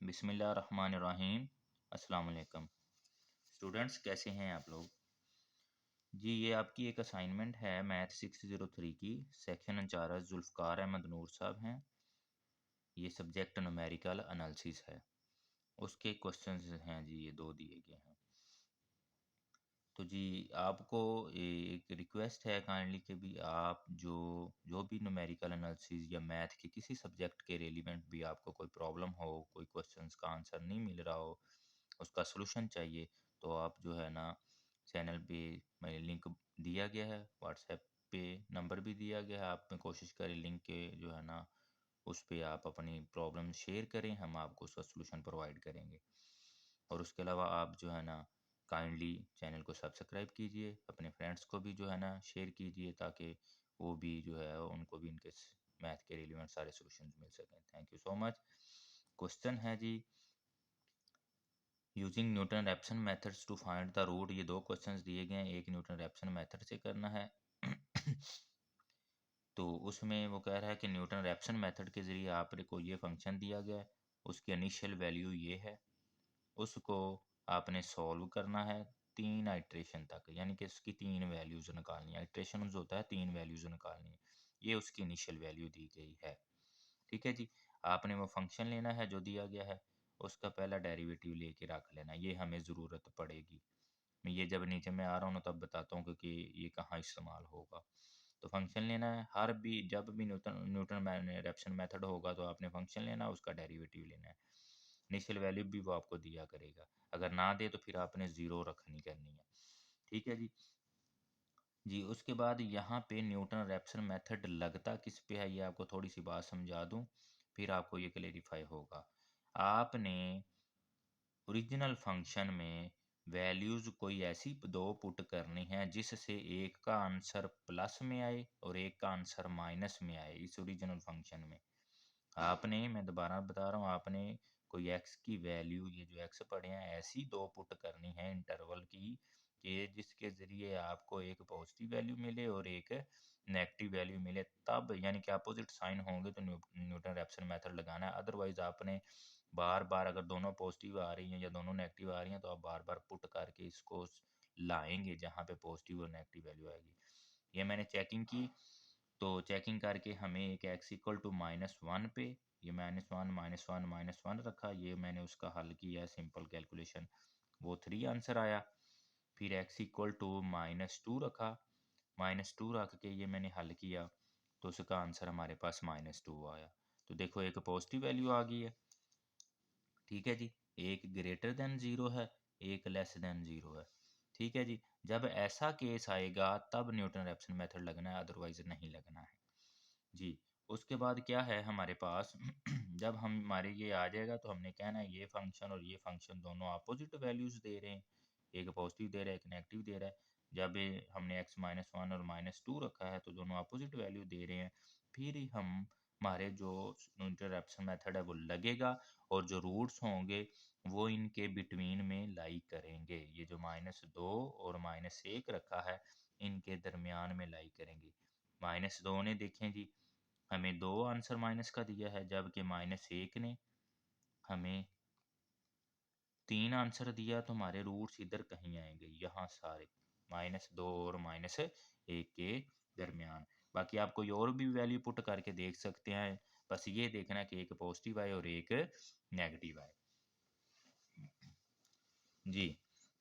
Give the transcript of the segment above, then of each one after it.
बिस्मिल्लाहिर्रहमानिर्रहीम। अस्सलाम वालेकुम स्टूडेंट्स, कैसे हैं आप लोग। जी, ये आपकी एक असाइनमेंट है मैथ 603 की। सेक्शन इंचार्ज जुल्फ़कार अहमद नूर साहब हैं। ये सब्जेक्ट न्यूमेरिकल एनालिसिस है। उसके क्वेश्चंस हैं जी, ये 2 दिए गए हैं। तो जी आपको एक रिक्वेस्ट है काइंडली कि भी आप जो जो भी न्यूमेरिकल एनालिसिस या मैथ के किसी सब्जेक्ट के रेलिवेंट भी आपको कोई प्रॉब्लम हो, कोई क्वेश्चंस का आंसर नहीं मिल रहा हो, उसका सलूशन चाहिए, तो आप जो है ना चैनल पे मैंने लिंक दिया गया है, व्हाट्सएप पे नंबर भी दिया गया है। आप में कोशिश करें लिंक के जो है ना उस पे आप अपनी प्रॉब्लम शेयर करें, हम आपको उसका सलूशन प्रोवाइड करेंगे। और उसके अलावा आप जो है ना काइंडली चैनल को सब्सक्राइब कीजिए, अपने फ्रेंड्स को भी जो है ना शेयर कीजिए, ताकि वो भी जो है उनको भी इनके मैथ के रिलेवेंट सारे सॉल्यूशंस मिल सकें। Thank you so much. Question है जी, using Newton Raphson methods to find the root. ये 2 क्वेश्चंस दिए गए हैं, एक न्यूटन रैप्सन मेथड से करना है तो उसमें वो कह रहा है कि न्यूटन रैप्सन मेथड के ज़रिए आपको ये फंक्शन दिया गया है, उसकी इनिशियल वैल्यू ये है, उसको आपने सॉल्व करना है 3 आइट्रेशन तक, यानी कि उसकी 3 वैल्यूज़ निकालनी है। आइट्रेशन होता है 3 वैल्यूज़ निकालनी है। ये उसकी इनिशियल वैल्यू दी गई है। ठीक है जी। आपने वो फंक्शन लेना है जो दिया गया है, उसका पहला डेरिवेटिव लेके रख लेना, ये हमें ज़रूरत पड़ेगी। मैं ये जब नीचे में आ रहा हूँ ना तब बताता हूँ क्योंकि ये कहाँ इस्तेमाल होगा। तो फंक्शन लेना है, हर भी जब भी न्यूटन न्यूटन रैप्सन मेथड होगा तो आपने फंक्शन लेना है, उसका डेरिवेटिव लेना है। इनिशियल वैल्यू भी वो आपको दिया करेगा, अगर ना दे तो फिर आपने ज़ीरो रखनी करनी है। ठीक है जी। जी, उसके बाद यहाँ पे न्यूटन रैप्सन मेथड लगता किस पे है, ये आपको थोड़ी सी बात समझा दूँ, फिर आपको ये क्लेरिफाई होगा। आपने ओरिजिनल फंक्शन में वैल्यूज़ कोई ऐसी 2 पुट करनी है जिससे एक का आंसर प्लस में आए और एक का आंसर माइनस में आए इस ओरिजिनल फंक्शन में। आपने, मैं दोबारा बता रहा हूँ, आपने कोई एक्स की वैल्यू, ये जो एक्स पड़े हैं, ऐसी 2 पुट करनी है इंटरवल की कि जिसके ज़रिए आपको एक पॉजिटिव वैल्यू मिले और एक नेगेटिव वैल्यू मिले, तब यानी कि अपोजिट साइन होंगे तो न्यूटन रैप्सन मेथड लगाना है। अदरवाइज़ आपने बार-बार, अगर दोनों पॉजिटिव आ रही हैं या दोनों नेगेटिव आ रही हैं, तो आप बार-बार पुट करके इसको लाएँगे जहाँ पे पॉजिटिव और नेगेटिव वैल्यू आएगी। ये मैंने चेकिंग की, तो चेकिंग करके हमें एक x इक्वल टू -1 पे ये -1 -1 -1 रखा, ये मैंने उसका हल किया सिंपल कैलकुलेशन, वो 3 आंसर आया। फिर x इक्वल टू -2 रखा, -2 रख के ये मैंने हल किया, तो उसका आंसर हमारे पास -2 आया। तो देखो एक पॉजिटिव वैल्यू आ गई है। ठीक है जी। एक ग्रेटर देन 0 है, एक लेस देन 0 है। ठीक है जी। जब ऐसा केस आएगा तब न्यूटन रैप्सन मेथड लगना है, अदरवाइज नहीं लगना है जी। उसके बाद क्या है हमारे पास जब हमारे ये आ जाएगा तो हमने कहना है ये फंक्शन और ये फंक्शन दोनों अपोजिट वैल्यूज़ दे रहे हैं, एक पॉजिटिव दे रहा है एक नेगेटिव दे रहा है। जब ये हमने x-1 और -2 रखा है तो दोनों अपोजिट वैल्यू दे रहे हैं, फिर ही हम हमारे जो न्यूटन रैप्सन मेथड है वो लगेगा, और जो रूट्स होंगे वो इनके बिटवीन में लाई करेंगे। ये जो -2 और -1 रखा है, इनके दरमियान में लाई करेंगे। -2 ने देखें जी हमें 2 आंसर माइनस का दिया है, जबकि -1 ने हमें 3 आंसर दिया, तो हमारे रूट्स इधर कहीं आएंगे, यहाँ सारे -2 और -1 के दरमियान। बाकी आप कोई और भी वैल्यू पुट करके देख सकते हैं, बस ये देखना कि एक पॉजिटिव आए और एक नेगेटिव आए जी।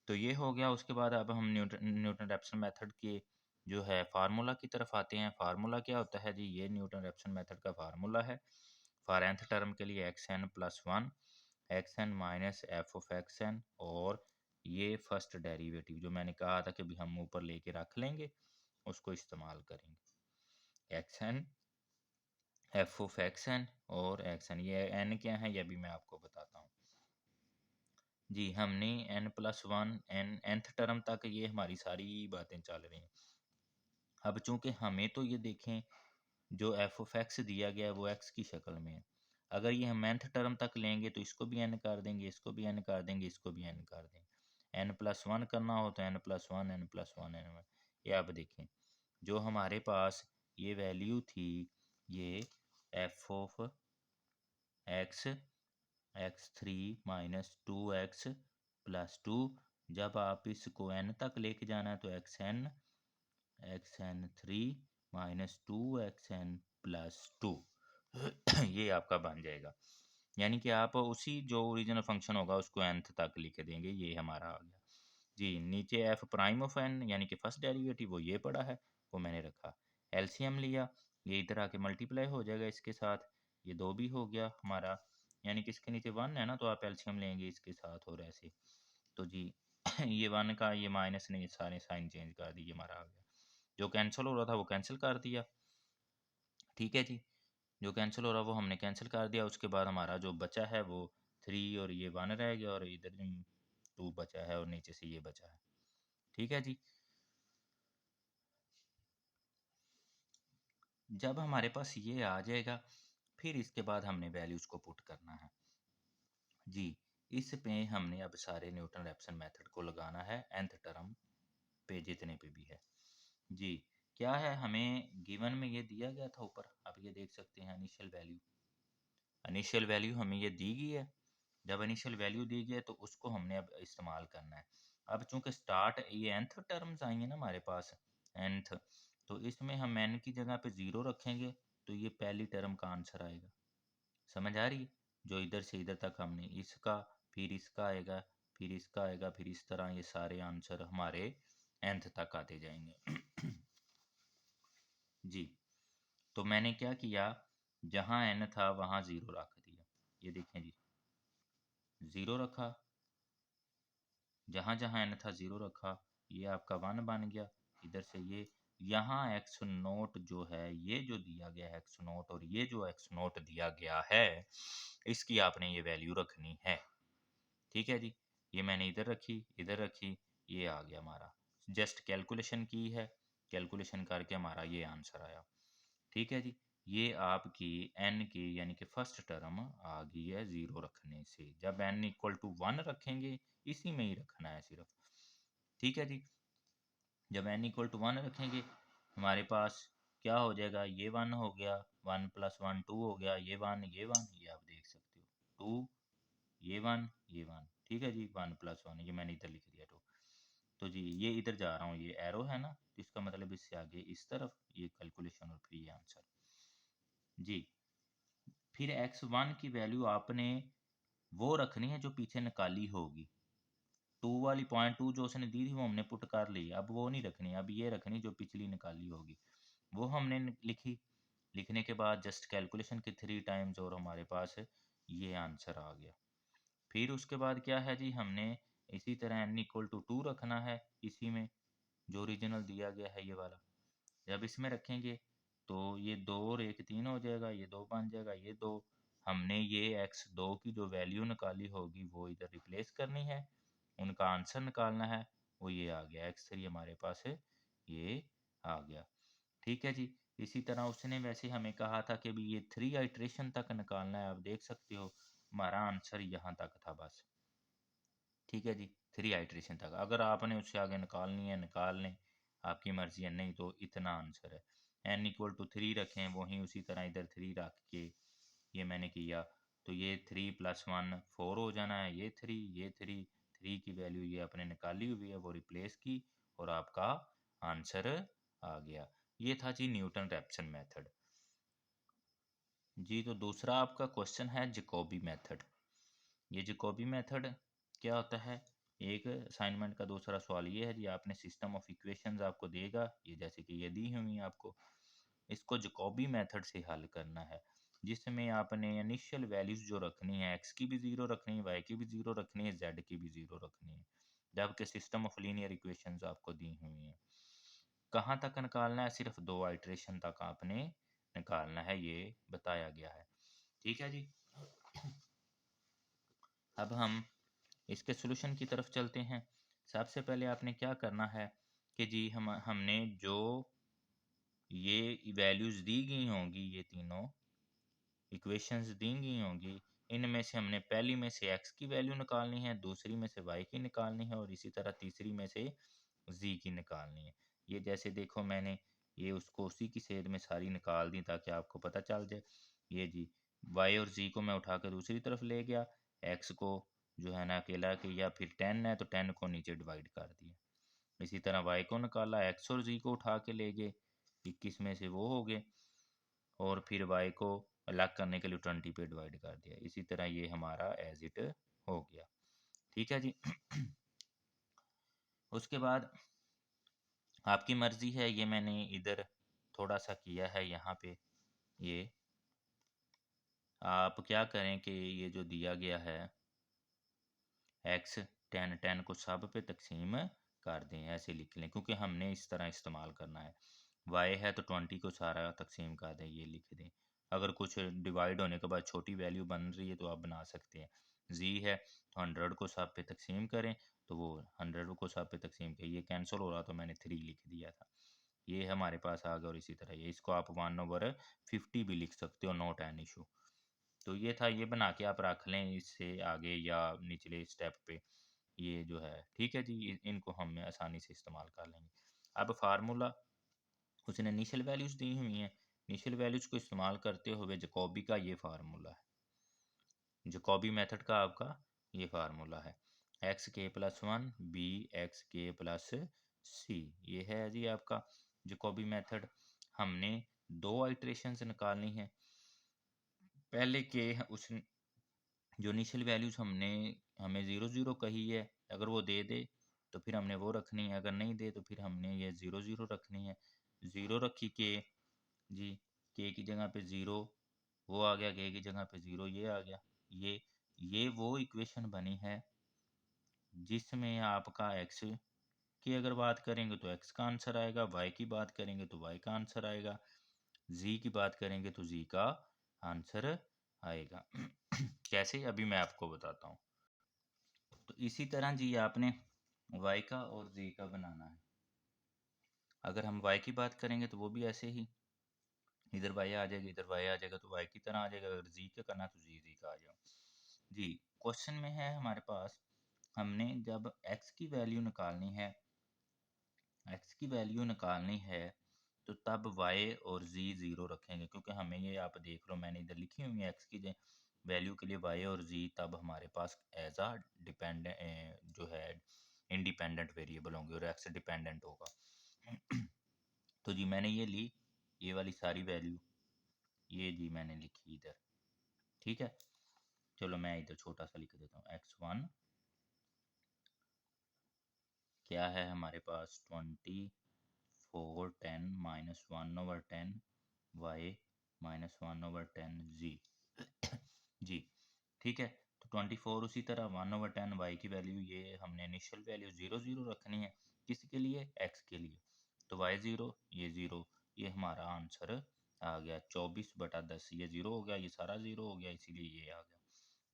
तो ये हो गया। उसके बाद अब हम न्यूटन रैप्सन मेथड के जो है फार्मूला की तरफ आते हैं। फार्मूला क्या होता है जी, ये न्यूटन रैप्सन मेथड का फार्मूला है। फॉर nth टर्म के लिए xn+1 xn minus F of xn, और ये फर्स्ट डेरिवेटिव जो मैंने कहा था कि भी हम ऊपर लेके रख लेंगे, उसको इस्तेमाल करेंगे। xn एफ ऑफ xn और xn, ये n क्या है ये भी मैं आपको बताता हूँ जी। हमने n+1 nth टर्म तक ये हमारी सारी बातें चल रही हैं। अब चूंकि हमें तो ये देखें जो एफ ऑफ एक्स दिया गया है वो एक्स की शक्ल में है, अगर ये हम nth टर्म तक लेंगे तो इसको भी n कर देंगे, इसको भी n कर देंगे, इसको भी n कर देंगे। n+1 करना हो तो n+1 n+1 n+1। ये आप देखें जो हमारे पास ये वैल्यू थी, ये F of x x3 minus 2x+2। जब आप इसको n तक लेके जाना है तो xn 3 माइनस 2xn+2 ये आपका बन जाएगा। यानी कि आप उसी जो ओरिजिनल फंक्शन होगा उसको nth तक लिख देंगे। ये हमारा आ गया जी। नीचे एफ प्राइम ऑफ एन यानी कि फर्स्ट डेरिवेटिव वो ये पड़ा है, वो मैंने रखा। एलसीएम लिया, ये इधर आके मल्टीप्लाई हो जाएगा इसके साथ, ये 2 भी हो गया हमारा। यानी कि इसके नीचे 1 है ना, तो आप एलसीएम लेंगे इसके साथ और ऐसे। तो जी ये 1 का ये माइनस ने सारे साइन चेंज कर दिए, हमारा आ गया। जो कैंसिल हो रहा था वो कैंसिल कर दिया, ठीक है जी। जो कैंसिल हो रहा वो हमने कैंसिल कर दिया। उसके बाद हमारा जो बचा है वो 3 और ये 1 रह गया, और इधर 2 बचा है और नीचे से ये बचा है, ठीक है जी। जब हमारे पास ये आ जाएगा, फिर इसके बाद हमने वैल्यूज को पुट करना है जी। इस पे हमने अब सारे न्यूटन रैप्सन मेथड को लगाना है nth टर्म पे, जितने पे भी है जी। क्या है, हमें गिवन में ये दिया गया था ऊपर, आप ये देख सकते हैं इनिशियल वैल्यू। इनिशियल वैल्यू हमें ये दी गई है। जब इनिशियल वैल्यू दी गई है तो उसको हमने अब इस्तेमाल करना है। अब चूंकि स्टार्ट ये nth टर्म्स आई है ना हमारे पास, nth, तो इसमें हम n की जगह पे 0 रखेंगे तो ये पहली टर्म का आंसर आएगा। समझ आ रही है? जो इधर से इधर तक हमने इसका, फिर इसका आएगा, फिर इसका आएगा, फिर इस तरह ये सारे आंसर हमारे nth तक आते जाएंगे जी। तो मैंने क्या किया, जहाँ n था वहाँ 0 रख दिया। ये देखें जी, 0 रखा, जहाँ जहाँ n था 0 रखा, ये आपका 1 बन गया। इधर से ये यहाँ x नोट जो है, ये जो दिया गया है x नोट, और ये जो x नोट दिया गया है, इसकी आपने ये वैल्यू रखनी है, ठीक है जी। ये मैंने इधर रखी, इधर रखी, ये आ गया हमारा। जस्ट कैलकुलेशन की है, कैलकुलेशन करके हमारा ये आंसर आया, ठीक है जी। ये आपकी n की यानी कि फर्स्ट टर्म आ गई है 0 रखने से। जब n इक्वल टू 1 रखेंगे, इसी में ही रखना है सिर्फ, ठीक है जी। जब n इक्वल टू 1 रखेंगे, हमारे पास क्या हो जाएगा, ये 1 हो गया, 1 + 1 2 हो गया, ये 1 ये 1, ये आप देख सकते हो 2, ये 1 ये 1, ठीक है जी। 1 + 1, ये मैंने इधर लिख दिया 2। तो जी ये इधर जा रहा हूँ, ये एरो है ना, तो इसका मतलब इससे आगे इस तरफ ये कैलकुलेशन और फिर ये आंसर जी। फिर x1 की वैल्यू आपने वो रखनी है जो पीछे निकाली होगी। 2 वाली 0.2 जो उसने दी थी वो हमने पुट कर ली, अब वो नहीं रखनी, अब ये रखनी जो पिछली निकाली होगी, वो हमने लिखी। लिखने के बाद जस्ट कैलकुलेशन की 3 टाइम्स और हमारे पास ये आंसर आ गया। फिर उसके बाद क्या है जी, हमने इसी तरह n इक्वल टू 2 रखना है इसी में, जो ओरिजिनल दिया गया है ये वाला। जब इसमें रखेंगे तो ये 2 और 1 3 हो जाएगा, ये 2 बन जाएगा, ये 2। हमने ये x2 की जो वैल्यू निकाली होगी वो इधर रिप्लेस करनी है, उनका आंसर निकालना है, वो ये आ गया x3 हमारे पास है, ये आ गया, ठीक है जी। इसी तरह उसने वैसे हमें कहा था कि भी ये 3 आइट्रेशन तक निकालना है। आप देख सकते हो हमारा आंसर यहाँ तक था बस, ठीक है जी। 3 आइट्रेशन तक, अगर आपने उससे आगे निकालनी है निकाल लें, आपकी मर्जी है, नहीं तो इतना आंसर है। n इक्वल टू 3 रखें, वहीं उसी तरह इधर 3 रख के ये मैंने किया, तो ये 3 + 1 4 हो जाना है, ये 3 ये 3, 3 की वैल्यू ये आपने निकाली हुई है वो रिप्लेस की, और आपका आंसर आ गया। ये था जी न्यूटन रैप्सन मेथड जी। तो दूसरा आपका क्वेश्चन है जैकोबी मेथड। ये जैकोबी मेथड क्या होता है, एक असाइनमेंट का दूसरा सवाल ये है जी, आपने सिस्टम ऑफ इक्वेशंस आपको देगा, ये जैसे कि ये दी हुई है आपको, इसको जैकोबी मेथड से हल करना है, जिसमें आपने इनिशियल वैल्यूज जो रखनी है, एक्स की भी 0 रखनी है, वाई की भी 0 रखनी है, जेड की भी 0 रखनी है, जबकि सिस्टम ऑफ लीनियर इक्वेशंस आपको दी हुई हैं। कहाँ तक निकालना है, सिर्फ 2 आइट्रेशन तक आपने निकालना है, ये बताया गया है, ठीक है जी। अब हम इसके सॉल्यूशन की तरफ चलते हैं। सबसे पहले आपने क्या करना है कि जी हमने जो ये वैल्यूज़ दी गई होंगी, ये तीनों इक्वेशंस दी गई होंगी, इनमें से हमने पहली में से x की वैल्यू निकालनी है, दूसरी में से y की निकालनी है, और इसी तरह तीसरी में से z की निकालनी है। ये जैसे देखो मैंने ये उसको उसी की सेध में सारी निकाल दी ताकि आपको पता चल जाए। ये जी वाई और जी को मैं उठा कर दूसरी तरफ ले गया, एक्स को जो है ना अकेला किया, फिर 10 है तो 10 को नीचे डिवाइड कर दिया। इसी तरह वाई को निकाला, एक्स और जी को उठा के ले गए, 21 में से वो हो गए, और फिर वाई को अलग करने के लिए 20 पे डिवाइड कर दिया। इसी तरह ये हमारा एज इट हो गया। ठीक है जी। उसके बाद आपकी मर्जी है, ये मैंने इधर थोड़ा सा किया है यहाँ पे, ये आप क्या करें कि ये जो दिया गया है एक्स 10 को सब पे तकसीम कर दें, ऐसे लिख लें, क्योंकि हमने इस तरह इस्तेमाल करना है। वाई है तो 20 को सारा तकसीम कर दें, ये लिख दें। अगर कुछ डिवाइड होने के बाद छोटी वैल्यू बन रही है तो आप बना सकते हैं। जी है तो 100 को सब पे तकसीम करें, तो वो 100 को सब पे तकसीम करें, ये कैंसिल हो रहा तो मैंने 3 लिख दिया था, ये हमारे पास आ गया। और इसी तरह ये इसको आप 1/50 भी लिख सकते हो, नॉट एन इशू। तो ये था, ये बना के आप रख लें इससे आगे या निचले स्टेप पे, ये जो है ठीक है जी, इनको हम आसानी से इस्तेमाल कर लेंगे। अब फार्मूला, उसने इनिशियल वैल्यूज दी हुई हैं, इनिशियल वैल्यूज को इस्तेमाल करते हुए जैकोबी का ये फार्मूला है, जैकोबी मेथड का आपका ये फार्मूला है, एक्स के प्लस वन बी एक्स के प्लस सी, ये है जी आपका जैकोबी मेथड। हमने दो आइट्रेशंस निकालनी है। पहले के उस जो इनिशियल वैल्यूज हमने हमें 0 0 कही है, अगर वो दे दे तो फिर हमने वो रखनी है, अगर नहीं दे तो फिर हमने ये 0 0 रखनी है। 0 रखी के जी, के की जगह पे 0 वो आ गया, के की जगह पे 0 ये आ गया। ये वो इक्वेशन बनी है जिसमें आपका एक्स की अगर बात करेंगे तो एक्स का आंसर आएगा, वाई की बात करेंगे तो वाई का आंसर आएगा, जी की बात करेंगे तो जी का आंसर आएगा। कैसे, अभी मैं आपको बताता हूँ। तो इसी तरह जी आपने y का और z का बनाना है। अगर हम y की बात करेंगे तो वो भी ऐसे ही, इधर y आ जाएगा, इधर y आ जाएगा, तो y की तरह आ जाएगा। अगर z का करना तो z का आ जाएगा जी। क्वेश्चन में है हमारे पास, हमने जब x की वैल्यू निकालनी है, x की वैल्यू निकालनी है तो तब y और z 0 रखेंगे, क्योंकि हमें ये, आप देख लो मैंने इधर लिखी हुई है x की वैल्यू के लिए y और z तब हमारे पास एज आ डिपेंडेंट जो है इंडिपेंडेंट वेरिएबल होंगे और x डिपेंडेंट होगा। तो जी मैंने ये ली, ये वाली सारी वैल्यू ये जी मैंने लिखी इधर, ठीक है। चलो मैं इधर छोटा सा लिख देता हूँ, x1 क्या है हमारे पास 24 10 -1/10 y -1/10 z जी, ठीक है। तो 24 उसी तरह 1/10 y की वैल्यू, ये हमने इनिशियल वैल्यू 0 0 रखनी है, किसके लिए, x के लिए, तो y 0 ये 0, ये हमारा आंसर आ गया। 24/10 ये 0 हो गया, ये सारा 0 हो गया, इसीलिए ये आ गया।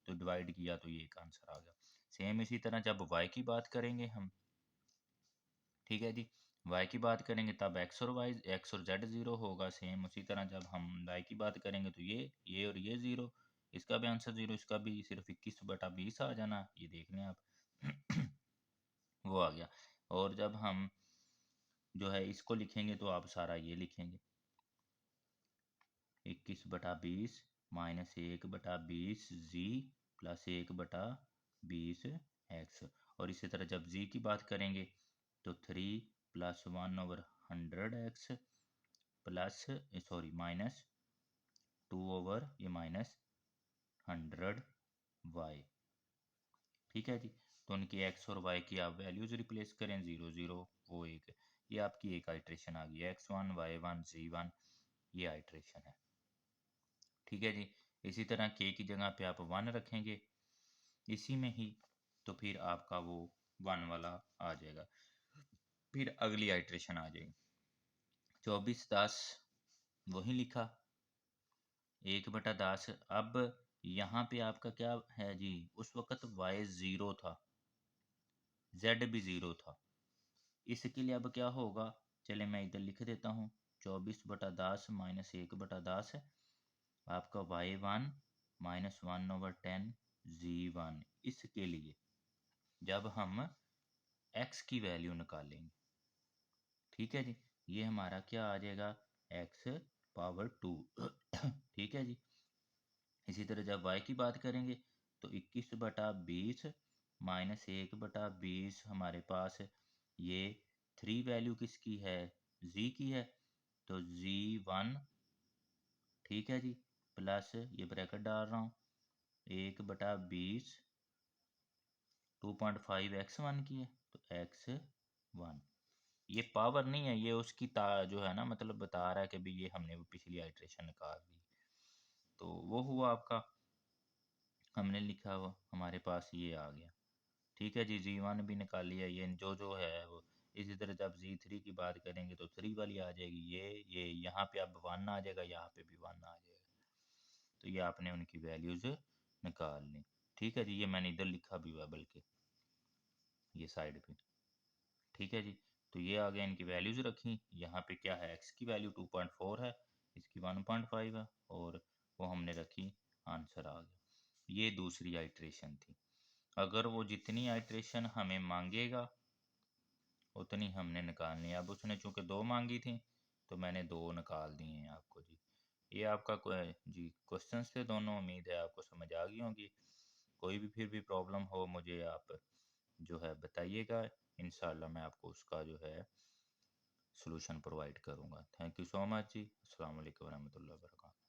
तो डिवाइड किया तो ये एक आंसर आ गया। सेम इसी तरह जब y की बात करेंगे हम, ठीक है जी, y की बात करेंगे तब x और z 0 होगा। सेम उसी तरह जब हम y की बात करेंगे तो ये और ये 0, इसका भी आंसर 0, इसका भी सिर्फ 21/20 आ जाना, ये देख लें आप। वो आ गया। और जब हम जो है इसको लिखेंगे तो आप सारा ये लिखेंगे, 21/20 -1/20 z प्लस 1/20 x। और इसी तरह जब z की बात करेंगे तो 3 + 1/100 x प्लस सॉरी -2 ये -100 y, ठीक है जी। तो उनकी x और y की आप वैल्यूज रिप्लेस करें, 0 0 वो एक, ये आपकी एक आइट्रेशन आ गई, x1 y1 z1, ये आइट्रेशन है, ठीक है जी। इसी तरह k की जगह पे आप 1 रखेंगे इसी में ही, तो फिर आपका वो 1 वाला आ जाएगा, फिर अगली आइट्रेशन आ जाएगी। 24 10 वही लिखा, 1/10। अब यहाँ पे आपका क्या है जी, उस वक्त y 0 था, z भी 0 था, इसके लिए अब क्या होगा, चले मैं इधर लिख देता हूँ। 24/10 -1/10 आपका y1 -1/10 z1, इसके लिए जब हम x की वैल्यू निकालेंगे, ठीक है जी, ये हमारा क्या आ जाएगा, x पावर 2। ठीक है जी। इसी तरह जब y की बात करेंगे तो 21/20 माइनस 1/20 हमारे पास ये 3 वैल्यू किसकी है, z की है, तो z1, ठीक है जी, प्लस ये ब्रैकेट डाल रहा हूँ 1/20 2.5 x1 की है, तो x1 ये पावर नहीं है, ये उसकी जो है ना, मतलब बता रहा है कि भाई ये हमने वो पिछली आइट्रेशन निकाल दी, तो वो हुआ आपका, हमने लिखा हुआ हमारे पास ये आ गया। ठीक है जी, z1 भी निकाल लिया, ये जो जो है वो। इसी तरह जब z3 की बात करेंगे तो 3 वाली आ जाएगी, ये यहाँ पे अब 1 आ जाएगा, यहाँ पे भी 1 आ जाएगा, तो ये आपने उनकी वैल्यूज निकाल ली। ठीक है जी, ये मैंने इधर लिखा भी हुआ बल्कि ये साइड पे। ठीक है जी, तो ये आ गया, इनकी वैल्यूज रखी, यहाँ पे क्या है, x की वैल्यू 2.4 है, इसकी 1.5 है, और वो हमने रखी, आंसर आ गया। ये दूसरी आइट्रेशन थी। अगर वो जितनी आइट्रेशन हमें मांगेगा उतनी हमने निकालनी है। अब उसने चूंकि 2 मांगी थी तो मैंने 2 निकाल दिए हैं आपको जी। ये आपका जी क्वेश्चंस थे दोनों, उम्मीद है आपको समझ आ गई होंगी। कोई भी फिर भी प्रॉब्लम हो मुझे आप जो है बताइएगा, इंशाल्लाह मैं आपको उसका जो है सॉल्यूशन प्रोवाइड करूंगा। थैंक यू सो मच जी। अस्सलाम वालेकुम रहमतुल्लाहि व बरकातहू।